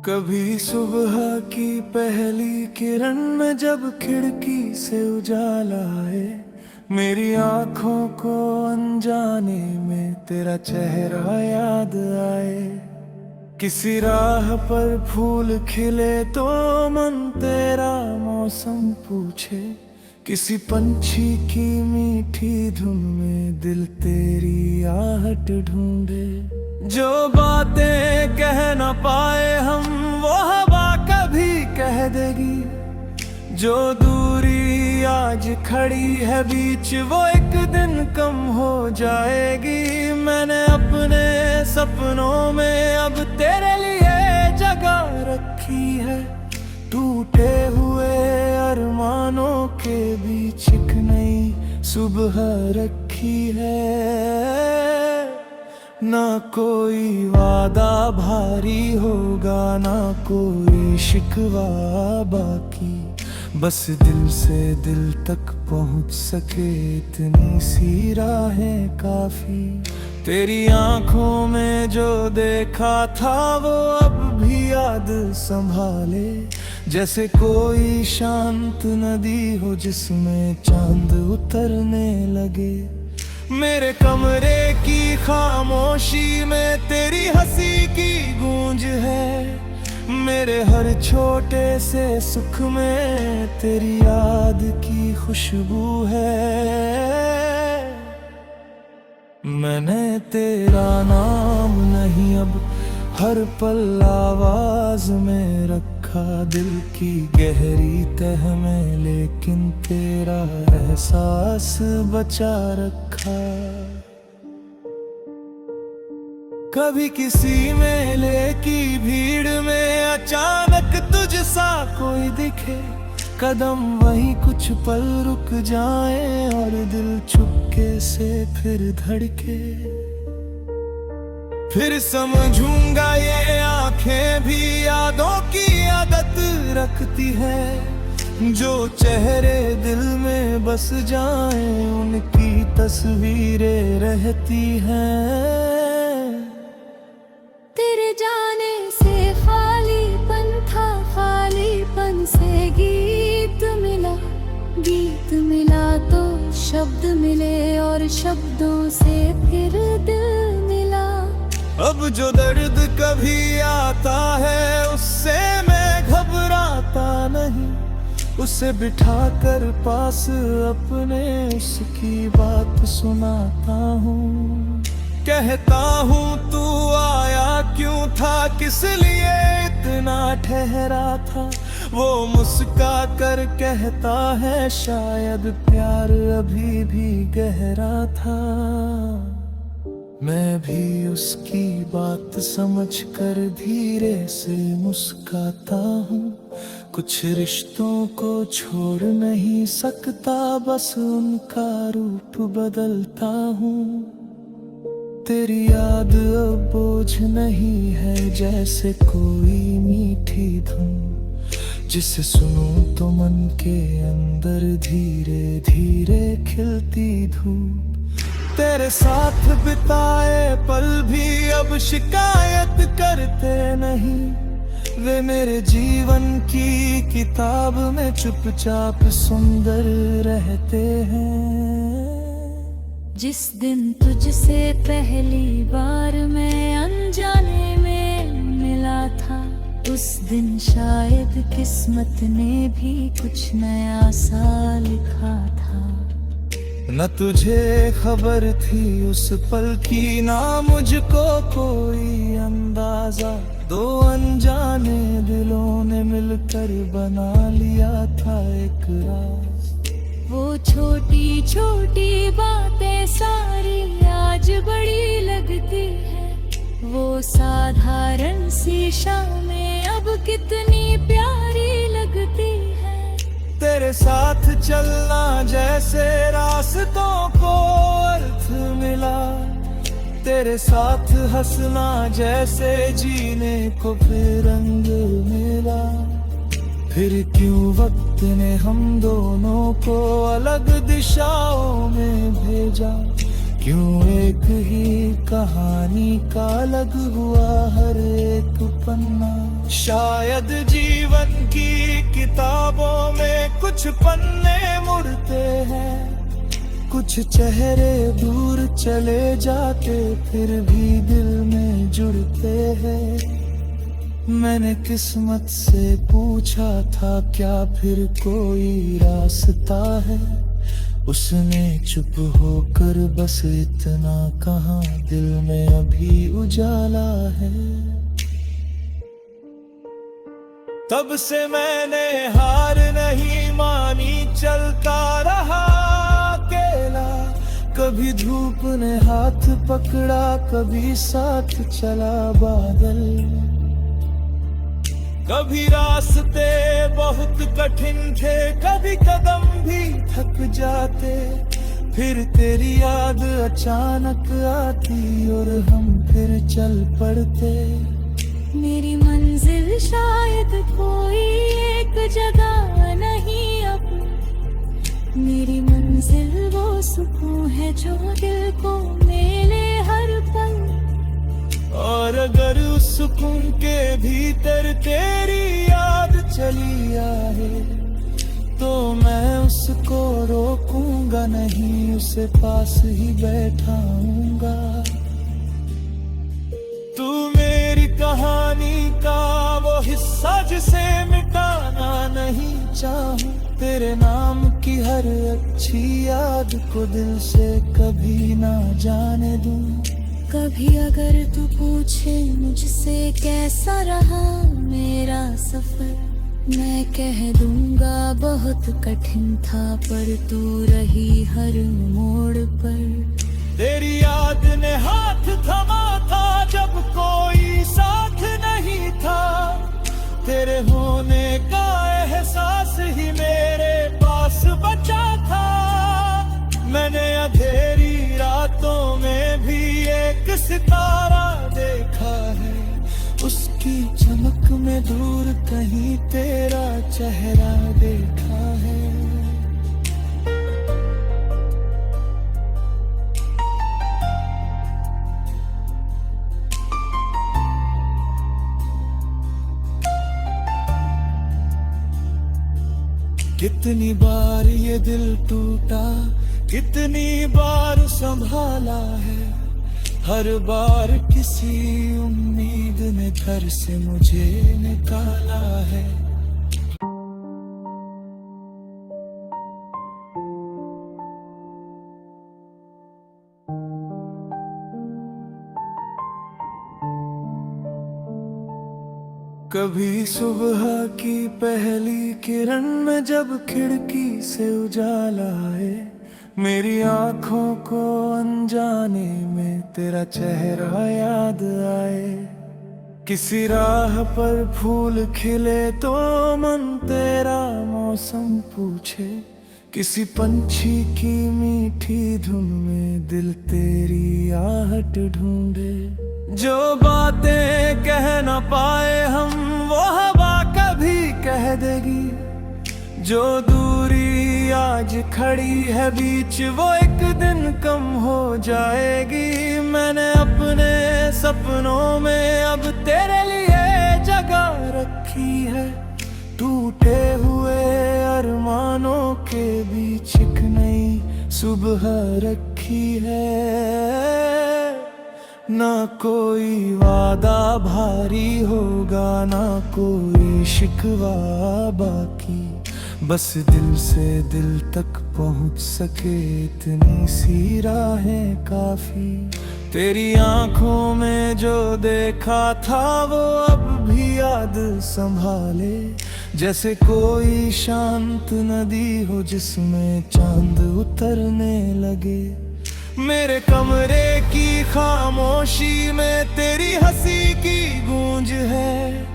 कभी सुबह की पहली किरण में जब खिड़की से उजाला आए, मेरी आंखों को अनजाने में तेरा चेहरा याद आए। किसी राह पर फूल खिले तो मन तेरा मौसम पूछे, किसी पंछी की मीठी धुन में दिल तेरी आहट ढूंढे। जो बातें कह न पाए हम वो हवा कभी कह देगी, जो दूरी आज खड़ी है बीच वो एक दिन कम हो जाएगी। मैंने अपने सपनों में अब तेरे लिए जगह रखी है, टूटे हुए अरमानों के बीच एक नई सुबह रखी है। ना कोई वादा भारी होगा, ना कोई शिकवा बाकी, बस दिल से दिल तक पहुंच सके इतनी सी राहें काफी। तेरी आंखों में जो देखा था वो अब भी याद संभाले, जैसे कोई शांत नदी हो जिसमें चांद उतरने लगे। मेरे कमरे की खामोशी में तेरी हंसी की गूंज है, मेरे हर छोटे से सुख में तेरी याद की खुशबू है। मैंने तेरा नाम नहीं अब हर पल आवाज में रखा, दिल की गहरी तह में लेकिन तेरा एहसास बचा रखा। कभी किसी मेले की भीड़ में अचानक तुझ सा कोई दिखे, कदम वहीं कुछ पल रुक जाए और दिल चुपके से फिर धड़के। फिर समझूंगा ये आंखें भी यादों की आदत रखती है, जो चेहरे दिल में बस जाए उनकी तस्वीरें रहती हैं। तेरे जाने से खालीपन था, खालीपन से गीत मिला तो शब्द मिले और शब्दों से फिर दिल मिला। अब जो दर्द कभी आता है उससे मैं घबराता नहीं, उसे बिठाकर पास अपने उसकी बात सुनाता हूँ। कहता हूँ तू आया क्यों था, किस लिए इतना ठहरा था, वो मुस्का कर कहता है शायद प्यार अभी भी गहरा था। मैं भी उसकी बात समझकर धीरे से मुस्काता हूँ। कुछ रिश्तों को छोड़ नहीं सकता, बस उनका रूप बदलता हूँ। तेरी याद अब बोझ नहीं है, जैसे कोई मीठी धुन जिसे सुनूं तो मन के अंदर धीरे धीरे खिलती धूप। तेरे साथ बिताए पल भी अब शिकायत करते नहीं, वे मेरे जीवन की किताब में चुपचाप सुंदर रहते हैं। जिस दिन तुझसे पहली बार मैं अनजाने में मिला था, उस दिन शायद किस्मत ने भी कुछ नया सा लिखा था। न तुझे खबर थी उस पल की, ना मुझको कोई अंदाजा, दो अनजाने दिलों ने मिलकर बना लिया था एक राज। वो छोटी छोटी बातें सारी आज बड़ी लगती है, वो साधारण सी शामें अब कितनी प्यारी लगती है। तेरे साथ चलना जैसे रास्तों को अर्थ मिला, तेरे साथ हंसना जैसे जीने को फिर रंग मिला। फिर क्यों वक्त ने हम दोनों को अलग दिशाओं में भेजा, क्यों एक ही कहानी का अलग हुआ हर एक पन्ना। शायद जीवन की किताबों में कुछ पन्ने मुड़ते हैं, कुछ चेहरे दूर चले जाते फिर भी दिल में जुड़ते हैं। मैंने किस्मत से पूछा था क्या फिर कोई रास्ता है, उसने चुप होकर बस इतना कहा दिल में अभी उजाला है। तब से मैंने हार नहीं मानी, चलता रहा अकेला। कभी धूप ने हाथ पकड़ा, कभी साथ चला बादल। कभी रास्ते बहुत कठिन थे, कभी कदम भी थक जाते, फिर तेरी याद अचानक आती और हम फिर चल पड़ते। मेरी मंजिल शायद कोई एक जगह नहीं, अब मेरी मंजिल वो सुकून है जो दिल को मिले हर पल। और अगर उस सुकून के भीतर तेरी याद चली आए, तो मैं उसको रोकूंगा नहीं, उसे पास ही बैठाऊंगा। तू मेरी कहानी का वो हिस्सा जिसे मिटाना नहीं चाहूं, तेरे नाम की हर अच्छी याद को दिल से कभी ना जाने दूं। कभी अगर तू पूछे मुझसे कैसा रहा मेरा सफर, मैं कह दूंगा बहुत कठिन था, पर तू रही हर मोड़ पर। तेरी याद ने हाथ थमा था जब कोई साथ नहीं था, तेरे होने का एहसास ही मेरे पास बचा था। मैंने अंधेरी रातों में भी एक सितारा देखा है, उसकी चमक में दूर कहीं तेरा चेहरा देखा है। कितनी बार ये दिल टूटा, कितनी बार संभाला है, हर बार किसी उम्मीद ने घर से मुझे निकाला है। कभी सुबह की पहली किरण में जब खिड़की से उजाला आए, मेरी आंखों को अनजाने में तेरा चेहरा याद आए। किसी राह पर फूल खिले तो मन तेरा मौसम पूछे, किसी पंछी की मीठी धुन में दिल तेरी आहट ढूंढे। जो बातें कह न पाए हम वो हवा कभी कह देगी, जो दूरी आज खड़ी है बीच वो एक दिन कम हो जाएगी। मैंने अपने सपनों में अब तेरे लिए जगह रखी है, टूटे हुए अरमानों के बीच एक नई सुबह रखी है। ना कोई वादा भारी होगा, ना कोई शिकवा बाकी, बस दिल से दिल तक पहुंच सके इतनी सी राहें काफी। तेरी आंखों में जो देखा था वो अब भी याद संभाले, जैसे कोई शांत नदी हो जिसमें चांद उतरने लगे। मेरे कमरे की खामोशी में तेरी हंसी की गूंज है,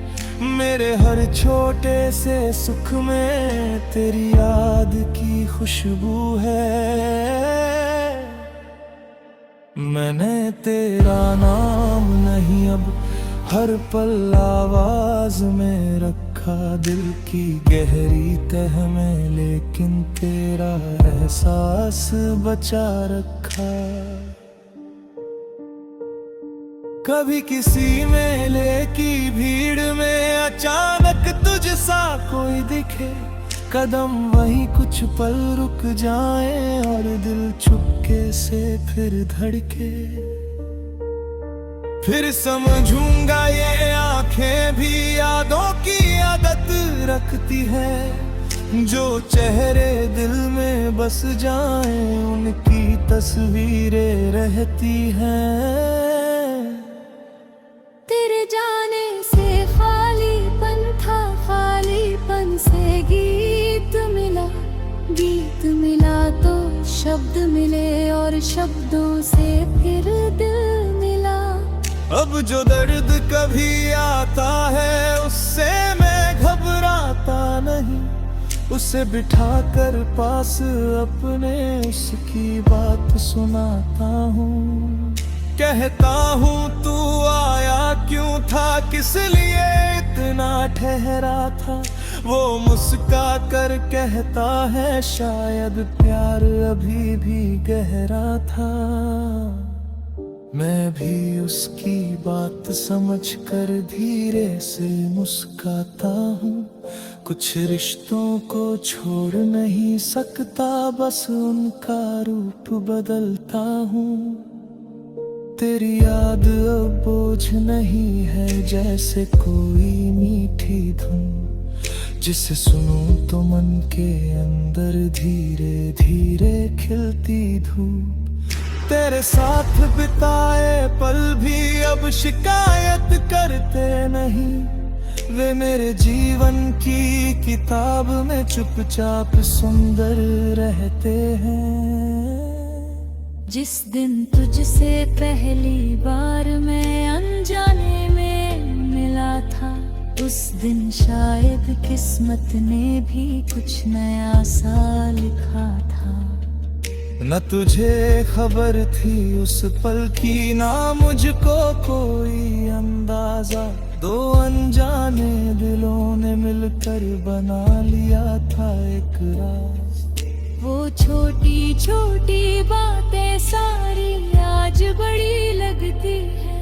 मेरे हर छोटे से सुख में तेरी याद की खुशबू है। मैंने तेरा नाम नहीं अब हर पल आवाज में रखा, दिल की गहरी तह में लेकिन तेरा एहसास बचा रखा। कभी किसी मेले की भीड़ में अचानक तुझसा कोई दिखे, कदम वही कुछ पल रुक जाए और दिल चुपके से फिर धड़के। फिर समझूंगा ये आंखें भी यादों की आदत रखती है, जो चेहरे दिल में बस जाए उनकी तस्वीरें रहती हैं। तेरे जाने से खालीपन था, खालीपन से गीत मिला तो शब्द मिले और शब्दों से फिर दिल मिला। अब जो दर्द कभी आता है उससे मैं घबराता नहीं, उसे बिठाकर पास अपने उसकी बात सुनाता हूँ। कहता हूँ तू आया क्यों था, किस लिए इतना ठहरा था। वो मुस्का कर कहता है शायद प्यार अभी भी गहरा था। मैं भी उसकी बात समझकर धीरे से मुस्काता हूँ। कुछ रिश्तों को छोड़ नहीं सकता, बस उनका रूप बदलता हूँ। तेरी याद अब बोझ नहीं है, जैसे कोई मीठी धुन, जिसे सुनूं तो मन के अंदर धीरे धीरे खिलती धूप। तेरे साथ बिताए पल भी अब शिकायत करते नहीं, वे मेरे जीवन की किताब में चुपचाप सुंदर रहते हैं। जिस दिन तुझसे पहली बार मैं अनजाने में मिला था, उस दिन शायद किस्मत ने भी कुछ नया सा लिखा था। न तुझे खबर थी उस पल की, ना मुझको कोई अंदाजा। दो अनजाने दिलों ने मिलकर बना लिया था एक राज। वो छोटी छोटी बातें सारी आज बड़ी लगती है,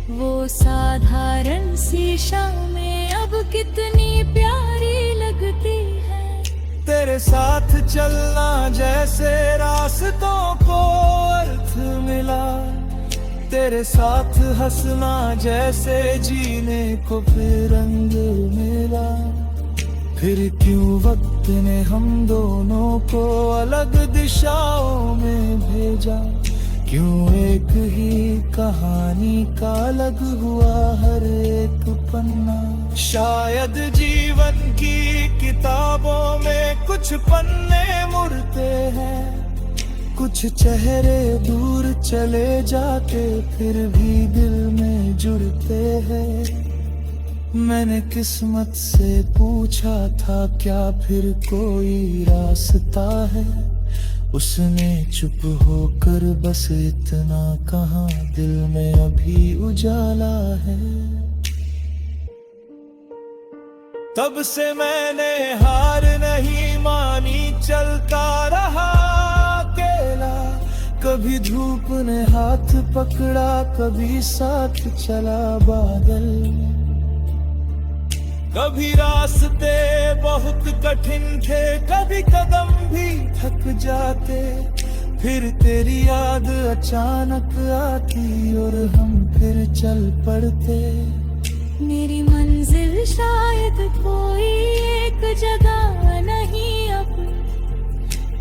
वो साधारण सी शामें अब कितनी प्यारी लगती है। तेरे साथ चलना जैसे रास्तों को अर्थ मिला, तेरे साथ हंसना जैसे जीने को फिर रंग मिला। फिर क्यों वक्त ने हम दोनों को अलग दिशाओं में भेजा, क्यों एक ही कहानी का अलग हुआ हर एक पन्ना। शायद जीवन की किताबों में कुछ पन्ने मुड़ते हैं, कुछ चेहरे दूर चले जाते फिर भी दिल में जुड़ते हैं। मैंने किस्मत से पूछा था क्या फिर कोई रास्ता है, उसने चुप होकर बस इतना कहा, दिल में अभी उजाला है। तब से मैंने हार नहीं मानी, चलता रहा अकेला। कभी धूप ने हाथ पकड़ा, कभी साथ चला बादल। कभी रास्ते बहुत कठिन थे, कभी कदम भी थक जाते, फिर तेरी याद अचानक आती और हम फिर चल पड़ते। मेरी मंजिल शायद कोई एक जगह नहीं, अब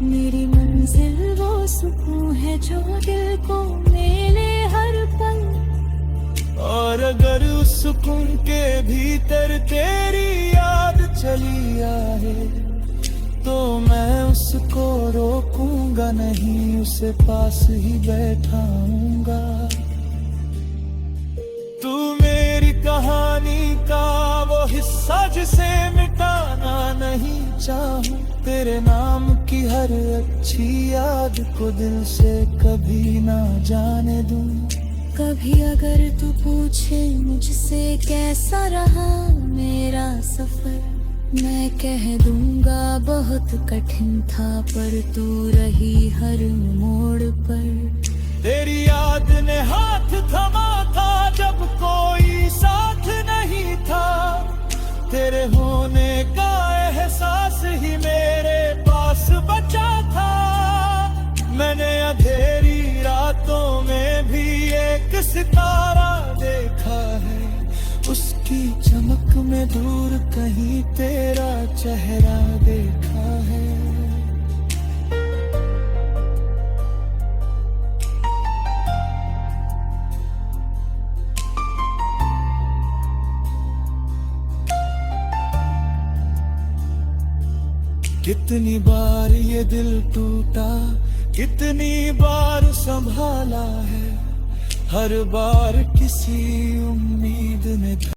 मेरी मंजिल वो सुकून है जो दिल को मिले हर पल। और अगर उस सुकून के भीतर तेरी याद चली आए, तो मैं उसको रोकूंगा नहीं, उसे पास ही बैठाऊंगा। तू मेरी कहानी का वो हिस्सा जिसे मिटाना नहीं चाहूं, तेरे नाम की हर अच्छी याद को दिल से कभी ना जाने दूं। कभी अगर तू पूछे मुझसे कैसा रहा मेरा सफर, मैं कह दूंगा बहुत कठिन था, पर तू रही हर मोड़ पर। तेरी याद ने हाथ थमा था जब कोई साथ नहीं था, तेरे होने का एहसास ही मेरे पास बचा था। मैंने अंधेरी रातों में भी एक सितारा देखा है, उसकी चमक में दूर कहीं तेरा चेहरा देखा है। कितनी बार ये दिल टूटा, कितनी बार संभाला है, हर बार किसी उम्मीद ने